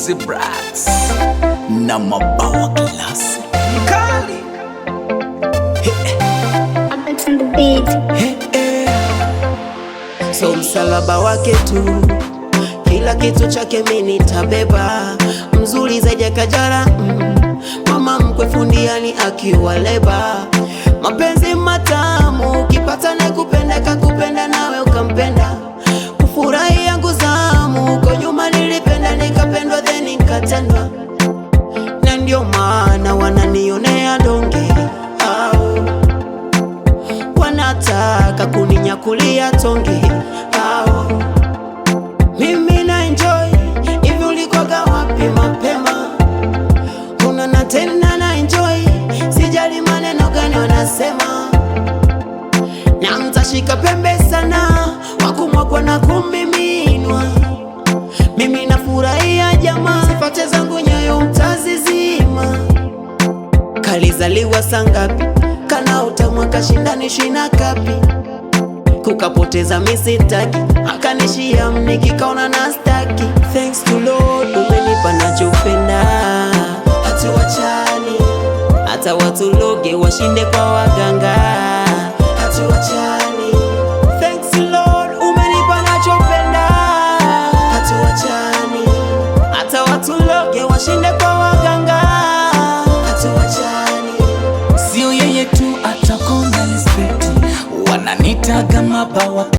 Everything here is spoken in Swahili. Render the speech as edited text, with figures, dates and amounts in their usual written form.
Easy Brats na mabawa klasi kali. So msalaba wake tu, kila kitu chake mimi nitabeba. Mzuri zaidi ya Kajala, mama mkwe fundiani akiwa leba. Mapenzi matamu, ukipata na kupenda kakupenda nawe ukampenda. Kufurahi yangu zamu, uko nyuma nilipenda nikapendwa then nikatendwa. Na ndio maana wananionea donge, au wanataka kuninyakulia tonge, au mimi na enjoy. Hivi ulikoga wapi mapema? Unana tena na enjoy, sijali maneno gani wanasema. Na mtashika pembe sana, wakumwagwa na kumiminwa. Mimi nafurahia jamaa, sifate zangu nyayo mtazizima. Kalizaliwa sangapi, kana utamwa kashindani shina kapi. Kukapoteza misitaki, akanishia mniki kaona na staki. Thanks to Lord, umenipa nachopenda. Hatuachani, hata watu loge washinde kwa waganga. Hatuachani, thanks to Lord, umenipa nachopenda. Hatuachani, hata watu loge washinde kwa waganga. Hatuachani, sio yeye tu atakona respect, wananitaga mabawa.